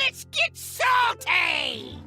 Let's get salty!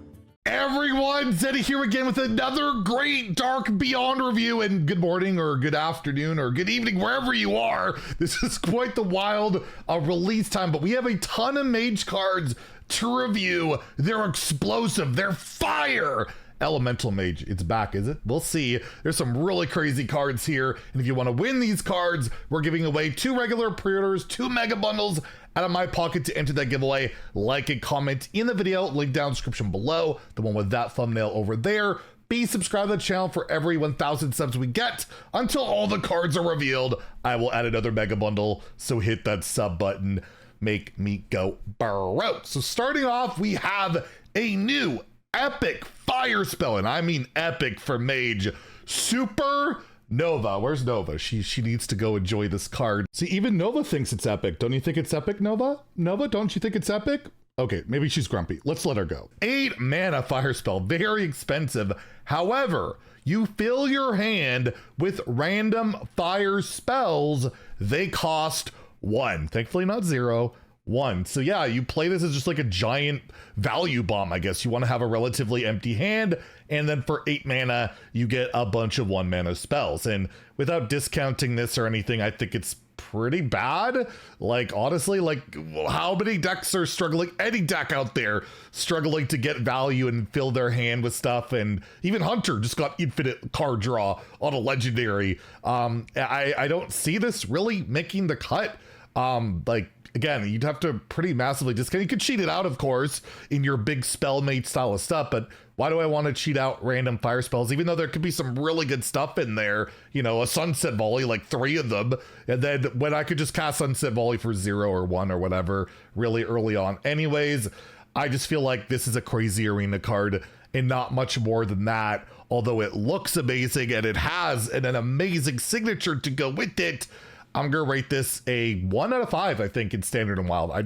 Everyone, Zeddy here again with another great Dark Beyond review, and good morning or good afternoon or good evening wherever you are. This is quite the wild release time, but we have a ton of Mage cards to review. They're explosive, they're fire. Elemental Mage, it's back, is it? We'll see. There's some really crazy cards here, and if you want to win these cards, we're giving away 2 regular pre-orders, 2 mega bundles out of my pocket. To enter that giveaway, like and comment in the video, link down description below, the one with that thumbnail over there. Be subscribed to the channel for every 1,000 subs we get. Until all the cards are revealed, I will add another mega bundle, so hit that sub button. Make me go bro. So starting off, we have a new epic fire spell, and I mean epic for Mage. Super Nova. Where's Nova? She needs to go enjoy this card. See, even Nova thinks it's epic. Don't you think it's epic, Nova? Nova, don't you think it's epic? Okay, maybe she's grumpy. Let's let her go. 8 mana fire spell, very expensive. However, you fill your hand with random fire spells. They cost 1. Thankfully not 0. 1. So yeah, you play this as just like a giant value bomb, I guess. You want to have a relatively empty hand, and then for 8 mana, you get a bunch of 1 mana spells. And without discounting this or anything, I think it's pretty bad. Like, honestly, like, how many decks are struggling? Any deck out there struggling to get value and fill their hand with stuff. And even Hunter just got infinite card draw on a legendary. I don't see this really making the cut. Like, again, you'd have to pretty massively discount. You could cheat it out, of course, in your big spellmate style of stuff, but why do I want to cheat out random fire spells, even though there could be some really good stuff in there? You know, a Sunset Volley, like 3 of them, and then when I could just cast Sunset Volley for 0 or 1 or whatever really early on. Anyways, I just feel like this is a crazy arena card and not much more than that, although it looks amazing and it has an amazing signature to go with it. I'm gonna rate this a 1 out of 5, I think, in Standard and Wild. I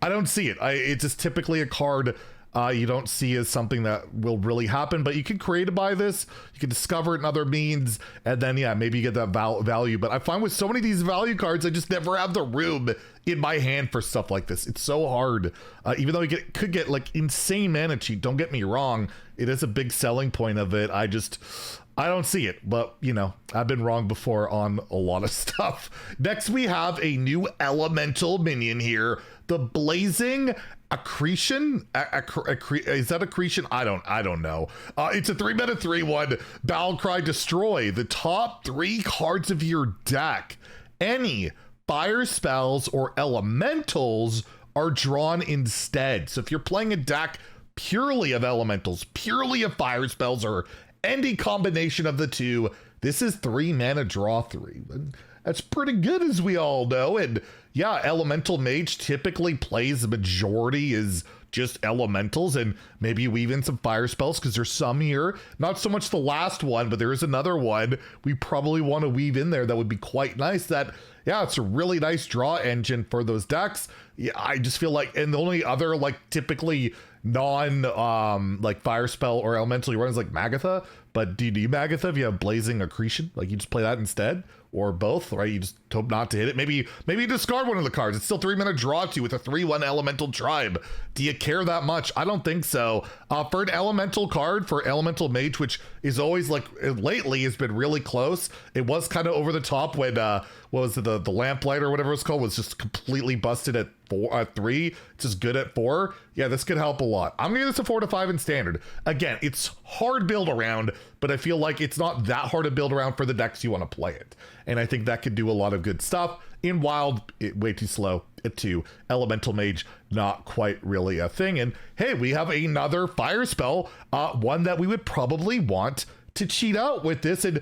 don't see it. It's just typically a card you don't see as something that will really happen, but you can create it by this. You can discover it in other means, and then, yeah, maybe you get that value. But I find with so many of these value cards, I just never have the room in my hand for stuff like this. It's so hard. Even though you could get, like, insane mana cheat, don't get me wrong. It is a big selling point of it. I don't see it, but, you know, I've been wrong before on a lot of stuff. Next, we have a new elemental minion here, the Blazing Accretion. Is that Accretion? I don't know. It's a 3 mana 3/1 Battle Cry. Destroy the top 3 cards of your deck. Any fire spells or elementals are drawn instead. So if you're playing a deck purely of elementals, purely of fire spells, or any combination of the two, this is 3 mana draw 3. That's pretty good, as we all know. And yeah, Elemental Mage typically plays, the majority is just elementals, and maybe you weave in some fire spells because there's some here. Not so much the last one, but there is another one we probably want to weave in there that would be quite nice. That, yeah, it's a really nice draw engine for those decks. Yeah, I just feel like, and the only other, like, typically non like fire spell or elemental you run is like Magatha. But do you need Magatha if you have Blazing Accretion? Like, you just play that instead, or both, right? You just hope not to hit it. Maybe discard one of the cards. It's still 3 mana draw 2 with a 3/1 elemental tribe. Do you care that much? I don't think so. For an elemental card for Elemental Mage, which is always, like, lately has been really close. It was kind of over the top when what was it, the Lamplight or whatever it's called was just completely busted at 3. It's just good at 4. Yeah, this could help a lot. I'm gonna give this a 4 to 5 in Standard. Again, it's hard build around, but I feel like it's not that hard to build around for the decks you want to play it. And I think that could do a lot of good stuff. In Wild, way too slow at 2. Elemental Mage, not quite really a thing. And hey, we have another fire spell, one that we would probably want to cheat out with this. And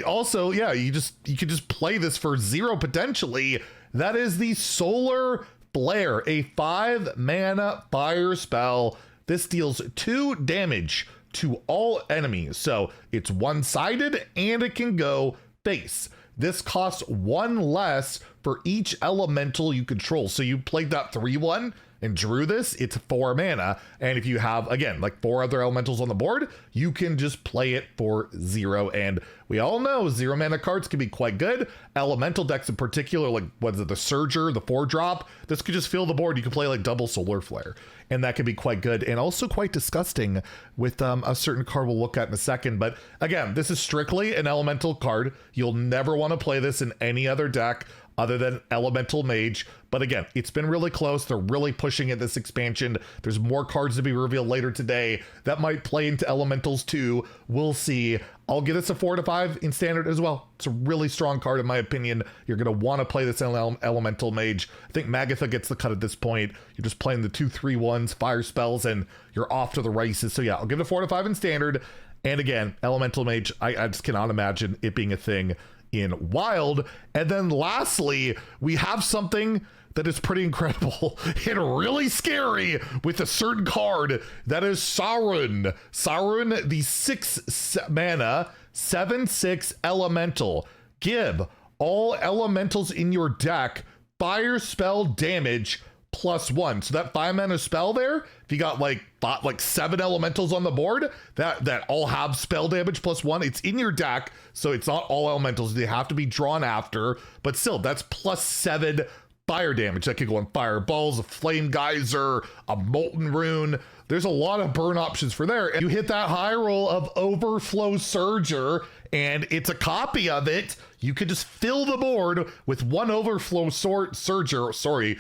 also, yeah, you could just play this for 0 potentially. That is the Solar Flare, a 5 mana fire spell. This deals 2 damage to all enemies. So it's one-sided and it can go face. This costs 1 less for each elemental you control. So you played that 3/1 and drew this, it's 4 mana. And if you have, again, like 4 other elementals on the board, you can just play it for 0. And we all know 0 mana cards can be quite good. Elemental decks in particular, like what is it, the Surger, the 4-drop, this could just fill the board. You can play like double Solar Flare, and that could be quite good and also quite disgusting with a certain card we'll look at in a second. But again, this is strictly an elemental card. You'll never want to play this in any other deck other than Elemental Mage. But again, it's been really close. They're really pushing it this expansion. There's more cards to be revealed later today that might play into Elementals too. We'll see. I'll give this a 4 to 5 in standard as well. It's a really strong card in my opinion. You're going to want to play this in Elemental Mage. I think Magatha gets the cut at this point. You're just playing the 2/3/1s, fire spells, and you're off to the races. So yeah, I'll give it a 4 to 5 in standard. And again, Elemental Mage, I just cannot imagine it being a thing in Wild. And then lastly, we have something that is pretty incredible and really scary with a certain card that is Sarun. Sarun, the 6 mana, 7/6 elemental. Give all elementals in your deck fire spell damage +1. So that 5 mana spell there, if you got like 7 elementals on the board that all have spell damage +1, it's in your deck. So it's not all elementals. They have to be drawn after, but still that's +7 fire damage. That could go on fireballs, a flame geyser, a molten rune. There's a lot of burn options for there. And you hit that high roll of Overflow Surger, and it's a copy of it. You could just fill the board with 1 Overflow Surger. Sorry,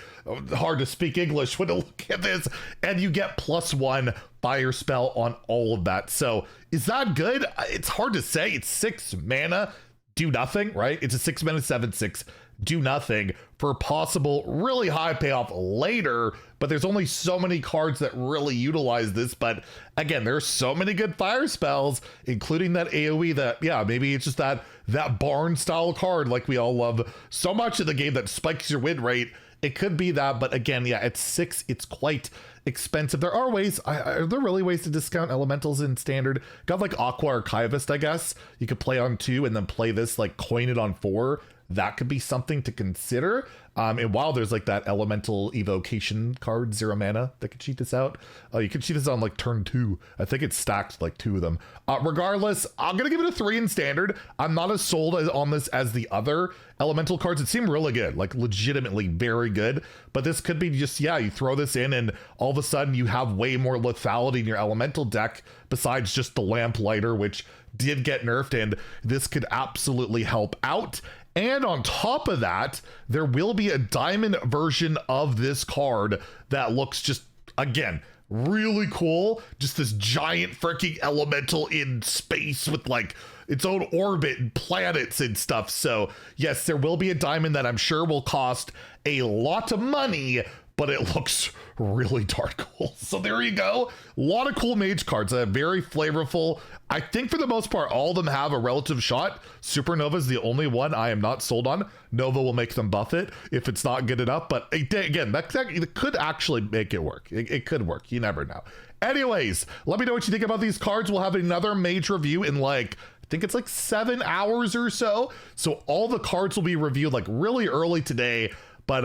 hard to speak English when I look at this. And you get +1 fire spell on all of that. So is that good? It's hard to say. It's 6 mana, do nothing, right? It's a 6 mana, 7/6. Do nothing for a possible really high payoff later, but there's only so many cards that really utilize this. But again, there's so many good fire spells, including that AoE that, yeah, maybe it's just that barn style card like we all love so much in the game that spikes your win rate. It could be that, but again, yeah, at 6, it's quite expensive. There are ways, are there really ways to discount elementals in standard? Got like Aqua Archivist, I guess. You could play on 2 and then play this, like coin it on 4. That could be something to consider. And while there's like that elemental evocation card, 0 mana, that could cheat this out. You could cheat this on like turn 2. I think it's stacked like 2 of them. Regardless, I'm gonna give it a 3 in standard. I'm not as sold on this as the other elemental cards. It seemed really good, like legitimately very good. But this could be just, yeah, you throw this in and all of a sudden you have way more lethality in your elemental deck besides just the Lamplighter, which did get nerfed, and this could absolutely help out. And on top of that, there will be a diamond version of this card that looks just, again, really cool. Just this giant freaking elemental in space with like its own orbit and planets and stuff. So yes, there will be a diamond that I'm sure will cost a lot of money, but it looks really darn cool. So there you go. A lot of cool mage cards. Very flavorful. I think for the most part, all of them have a relative shot. Supernova is the only one I am not sold on. Nova will make them buff it if it's not good enough. But again, that could actually make it work. It could work. You never know. Anyways, let me know what you think about these cards. We'll have another mage review in like, I think it's like 7 hours or so. So all the cards will be reviewed like really early today. But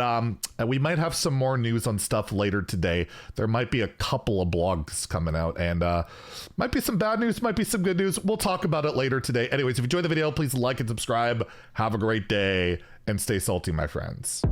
we might have some more news on stuff later today. There might be a couple of blogs coming out, and might be some bad news, might be some good news. We'll talk about it later today. Anyways, if you enjoyed the video, please like and subscribe. Have a great day, and stay salty, my friends.